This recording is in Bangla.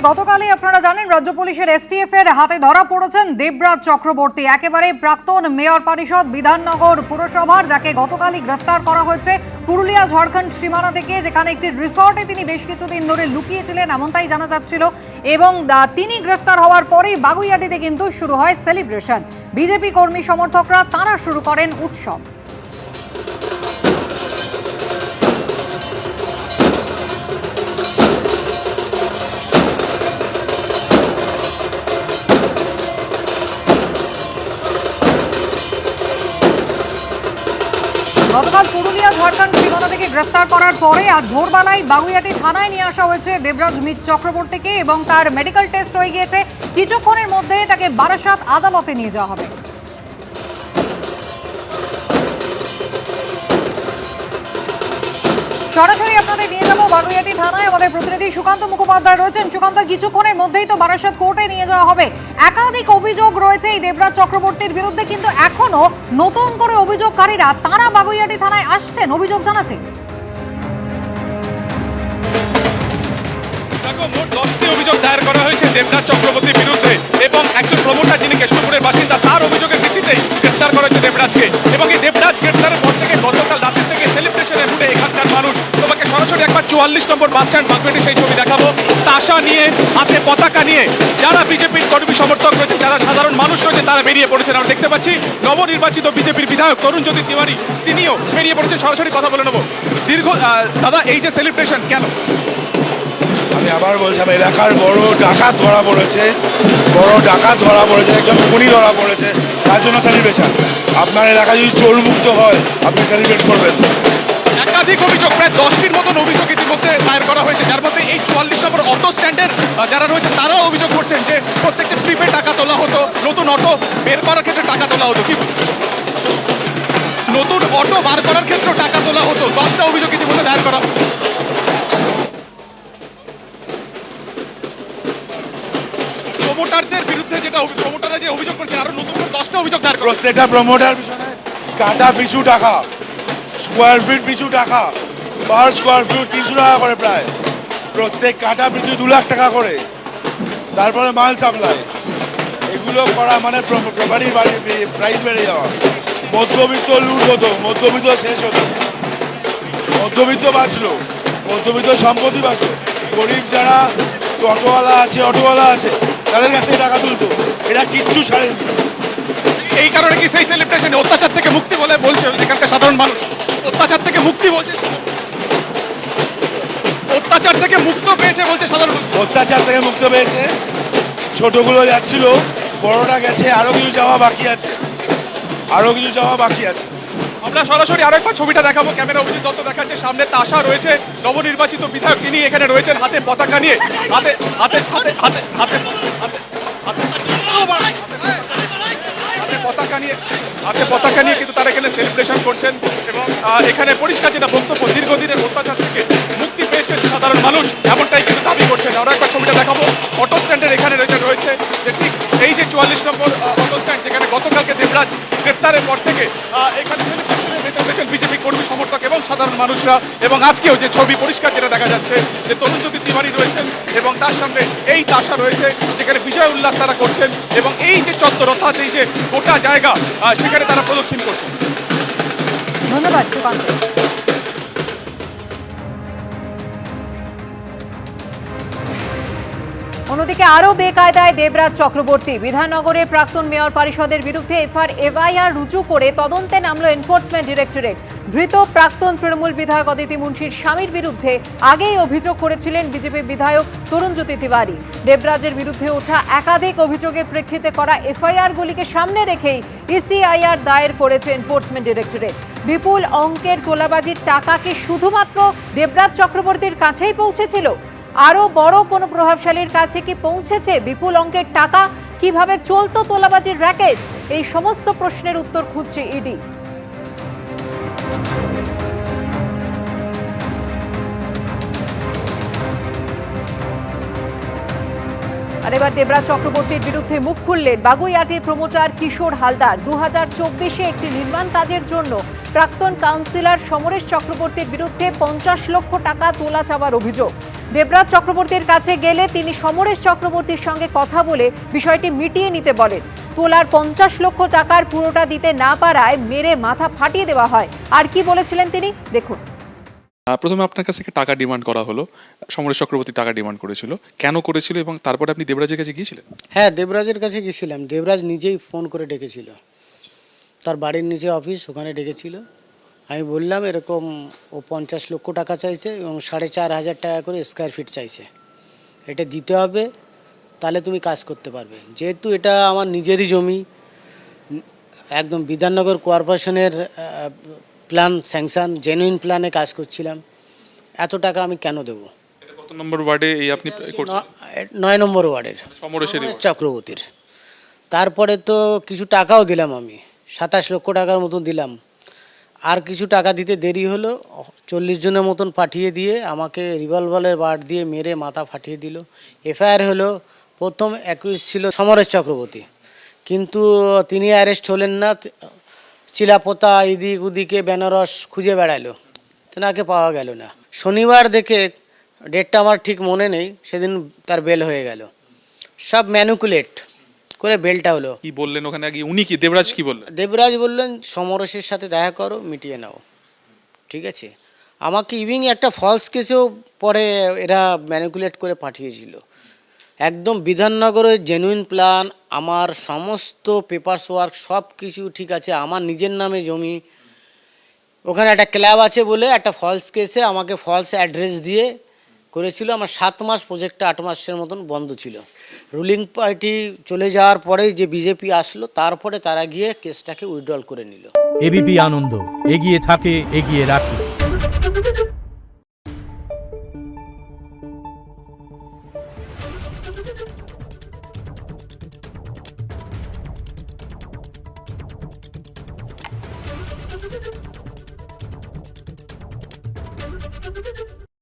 গতকালই আপনারা জানেন রাজ্য পুলিশের এসটিএফ এর হাতে ধরা পড়েছেন দেবরাজ চক্রবর্তী, একেবারে প্রাক্তন মেয়র পরিষদ বিধাননগর পুরসভার, যাকে গতকালই গ্রেফতার করা হয়েছে পুরুলিয়া ঝাড়খণ্ড সীমানা থেকে, যেখানে একটি রিসর্টে তিনি বেশ কিছুদিন ধরে লুকিয়েছিলেন এমনটাই জানা যাচ্ছিল। এবং তিনি গ্রেফতার হওয়ার পরেই বাগুইআটিতে কিন্তু শুরু হয় সেলিব্রেশন। বিজেপি কর্মী সমর্থকরা তারা শুরু করেন উৎসব। গতকাল পুরুলিয়া ঝাড়খণ্ড সীমানা থেকে গ্রেফতার করার পরে আজ ভোরবেলায় বাগুইআটি থানায় নিয়ে আসা হয়েছে দেবরাজ চক্রবর্তীকে এবং তার মেডিকেল টেস্ট হয়ে গিয়েছে। কিছুক্ষণের মধ্যে তাকে বারাসাত আদালতে নিয়ে যাওয়া হবে। সরাসরি আপনাদের নিয়ে যাবো বাগুইআটি থানায়। আমাদের প্রতিনিধি সুকান্ত মুখোপাধ্যায় রয়েছেন। সুকান্ত, কিছুক্ষণের মধ্যেই তো বারাসাত কোর্টে নিয়ে যাওয়া হবে। একাধিক অভিযোগ রয়েছে এই দেবরাজ চক্রবর্তীর বিরুদ্ধে, কিন্তু এখনো নতুন করে অভিযোগকারীরা তারা বাগুইআটি থানায় আসছেন অভিযোগ জানাতে। মোট 10টি অভিযোগ দায়ের করা হয়েছে দেবরাজ চক্রবর্তীর বিরুদ্ধে এবং একজন প্রমোটার যিনি কেষ্টপুরের বাসিন্দা তার অভিযোগের ভিত্তিতেই গ্রেফতার করা হয়েছে দেবরাজকে। এবং এই দেবরাজ গ্রেফতারের পর থেকে গতকাল রাতের থেকে সেলিব্রেশনের মুডে এখানকার মানুষ। তোমাকে সরাসরি একবার 44 নম্বর বাস স্ট্যান্ড বাগুইআটি সেই ছবি দেখাবো। তাসা নিয়ে, হাতে পতাকা নিয়ে যারা বিজেপির কর্মী সমর্থক রয়েছে, যারা সাধারণ মানুষ রয়েছে, তারা বেরিয়ে পড়েছেন। আমরা দেখতে পাচ্ছি নবনির্বাচিত বিজেপির বিধায়ক তরুণজ্যোতি তিওয়ারি, তিনিও বেরিয়ে পড়েছেন। সরাসরি কথা বলে নেবো। দাদা, এই যে সেলিব্রেশন কেন? আমি আবার বলছিলাম, এলাকার বড় ডাকাত ধরা পড়েছে, একজন খুনি ধরা পড়েছে, তার জন্য সেলিব্রেশন। আপনার এলাকা যদি চোর মুক্ত হয় আপনি সেলিব্রেট করবেন। একাধিক অভিযোগ, প্রায় 10টির মতন অভিযোগ ইতিমধ্যে দায়ের করা হয়েছে, যার মধ্যে এই 44 নম্বর অটো স্ট্যান্ডের যারা রয়েছে তারাও অভিযোগ করছেন যে প্রত্যেকটা ট্রিপে টাকা তোলা হতো, নতুন অটো বের করার ক্ষেত্রে টাকা তোলা হতো। কি নতুন অটো বার করার ক্ষেত্রে টাকা তোলা হতো? 10টা অভিযোগ ইতিমধ্যে দায়ের করা। প্রমোটারদের বিরুদ্ধে যেটা প্রমোটাররা যে অভিযোগ করছে, আরো নতুন করে 10টা অভিযোগ দায়ের করা। প্রত্যেকটা প্রমোটার পিছনে কাটা পিছু টাকা, স্কোয়ার ফিট পিছু টাকা, পার স্কোয়ার ফিট 300 টাকা করে, প্রায় প্রত্যেক কাটা পিছু 2 লাখ টাকা করে। তারপরে মাল সাপ্লাই, এগুলো করা মানে প্রপার্টির প্রাইস বেড়ে যাওয়া। মধ্যবিত্ত লুট হতো, মধ্যবিত্ত শেষ হতো, মধ্যবিত্ত বাঁচলো, মধ্যবিত্ত সম্পত্তি বাঁচলো। গরিব যারা অটোওয়ালা আছে তাদের কাছ থেকে টাকা তুলতো, এরা কিচ্ছু ছাড়েনি। এই কারণে কি সেই সেলিব্রেশন অত্যাচার থেকে মুক্তি বলে বলছে এখানকার সাধারণ মানুষ? অত্যাচার থেকে মুক্তি বলছে, অত্যাচার থেকে মুক্ত পেয়েছে বলছে সাধারণ মানুষ। অত্যাচার থেকে মুক্ত পেয়েছে, ছোটগুলো যাচ্ছিল, বড়টা গেছে, আরো কিছু যাওয়া বাকি আছে। আমরা সরাসরি আরো একবার ছবিটা দেখাবো। ক্যামেরা অভিজিৎ দত্ত দেখাচ্ছে, সামনে তাসা রয়েছে, নবনির্বাচিত বিধায়ক তিনি এখানে রয়েছেন হাতে পতাকা নিয়ে, হাতে হাতে হাতে হাতে হাতে পতাকা নিয়ে কিন্তু তারা এখানে সেলিব্রেশন করছেন। এবং এখানে পরিষ্কার যেটা বক্তব্য, দীর্ঘদিনের অত্যাচার থেকে মুক্তি পেয়েছেন সাধারণ মানুষ, এমনটাই কিন্তু দাবি করছেন। আমরা একবার ছবিটা দেখাবো। অটো স্ট্যান্ডের এখানে রয়েছে যে ঠিক এই যে 44 নম্বর অটো স্ট্যান্ড, যেখানে গতকালকে দেবরাজ গ্রেফতারের পর থেকে এখানে সেলিব্রেশনে মেতে উঠেছেন বিজেপি কর্মী সমর্থক এবং সাধারণ মানুষরা। এবং আজকেও যে ছবি পরিষ্কার যেটা দেখা যাচ্ছে যে তরুণজ্যোতি তিওয়ারি রয়েছেন এবং তার সামনে এই তাসা রয়েছে, যেখানে বিজয় উল্লাস তারা করছেন। এবং এই যে চত্বর, অর্থাৎ এই যে গোটা জায়গা, সেখানে তারা প্রদক্ষিণ করছেন। ধন্যবাদ সুকান্ত। অন্যদিকে আরো বেকায়দায় দেবরাজ চক্রবর্তী। বিধাননগরের প্রাক্তন মেয়র পরিষদের বিরুদ্ধে এফআইআর রুজু করে তদন্তে নামল এনফোর্সমেন্ট ডিরেক্টরেট। ধৃত প্রাক্তন তৃণমূল বিধায়ক অদিতি মুন্সির স্বামীর বিরুদ্ধে আগেই অভিযোগ করেছিলেন বিজেপি বিধায়ক তরুণজ্যোতি তিওয়ারি। দেবরাজের বিরুদ্ধে ওঠা একাধিক অভিযোগের প্রেক্ষিতে করা এফআইআরগুলিকে সামনে রেখেই ইসিআইআর দায়ের করেছে এনফোর্সমেন্ট ডিরেক্টরেট। বিপুল অঙ্কের তোলাবাজির টাকা কি শুধুমাত্র দেবরাজ চক্রবর্তীর কাছেই পৌঁছেছিল? আরো বড় কোনো প্রভাবশালীর কাছে কি পৌঁছেছে বিপুল অঙ্কের টাকা? কিভাবে চলতো তোলাবাজির র্যাকেট? এই সমস্ত প্রশ্নের উত্তর খুঁজছে ইডি। আর এবার দেবরাজ চক্রবর্তীর বিরুদ্ধে মুখ খুললেন বাগুইআটির প্রমোটার কিশোর হালদার। 2024-এ একটি নির্মাণ কাজের জন্য প্রাক্তন কাউন্সিলর সমরেশ চক্রবর্তীর বিরুদ্ধে 50 লক্ষ টাকা তোলা চাওয়ার অভিযোগ। দেবরাজ চক্রবর্তীর কাছে গেলে তিনি সমরেশ চক্রবর্তীর সঙ্গে কথা বলে বিষয়টি মিটিয়ে নিতে বলেন। তোলার 50 লক্ষ টাকার পুরোটা দিতে না পারায় মেরে মাথা ফাটিয়ে দেওয়া হয়। আর কি বলেছিলেন তিনি দেখুন। প্রথমে আপনার কাছ থেকে টাকা ডিমান্ড করা হলো, সমরেশ চক্রবর্তী টাকা ডিমান্ড করেছিল, কেন করেছিল এবং তারপরে আপনি দেবরাজের কাছে গিয়েছিলেন? হ্যাঁ, দেবরাজের কাছে গেছিলাম। দেবরাজ নিজেই ফোন করে ডেকেছিল, তার বাড়ির নিচে অফিস, ওখানে ডেকেছিল। আমি বললাম এরকম ও 50 লক্ষ টাকা চাইছে এবং 4,500 টাকা করে স্কোয়ার ফিট চাইছে, এটা দিতে হবে, তাহলে তুমি কাজ করতে পারবে। যেহেতু এটা আমার নিজেরই জমি, একদম বিধাননগর কর্পোরেশনের প্ল্যান স্যাংশন, জেনুইন প্ল্যানে কাজ করছিলাম, এত টাকা আমি কেন দেবো? এটা কত নম্বর ওয়ার্ডে এই আপনি করছেন? 9 নম্বর ওয়ার্ডের সমরেশের চক্রবর্তীর। তারপরে তো কিছু টাকাও দিলাম, আমি 27 লক্ষ টাকার মতন দিলাম। আর কিছু টাকা দিতে দেরি হলো, 40 জনের মতন পাঠিয়ে দিয়ে আমাকে রিভলভারের বাট দিয়ে মেরে মাথা ফাটিয়ে দিল। এফআইআর হলো, প্রথম অ্যাকিউজ ছিল সমরেশ চক্রবর্তী, কিন্তু তিনি অ্যারেস্ট হলেন না। চিলাপোতা এদিক ওদিকে বেনারস খুঁজে বেড়ালো, তেনাকে পাওয়া গেল না। শনিবার দেখে, ডেটটা আমার ঠিক মনে নেই, সেদিন তার বেল হয়ে গেল। সব ম্যানুকুলেট করে বেলটা হলো। কি বললেন ওখানে গিয়ে? উনি কি, দেবরাজ কি বললেন? দেবরাজ বললেন সমরেশের সাথে দেখা করো, মিটিয়ে নাও, ঠিক আছে। আমাকে ইভিং একটা ফলস কেসেও পরে এরা ম্যানিকুলেট করে পাঠিয়েছিল। একদম বিধাননগরের জেনুইন প্ল্যান, আমার সমস্ত পেপারস ওয়ার্ক সব কিছু ঠিক আছে, আমার নিজের নামে জমি। ওখানে একটা ক্লাব আছে বলে একটা ফলস কেসে আমাকে ফলস অ্যাড্রেস দিয়ে করেছিল। আমার 7 মাস প্রজেক্টটা 8 মাসের মতন বন্ধ ছিল। রুলিং পার্টি চলে যাওয়ার পরেই যে বিজেপি আসলো, তারপরে তারা গিয়ে কেসটাকে উইথড্রল করে নিল। এবিপি আনন্দ, এগিয়ে থাকে, এগিয়ে রাখে।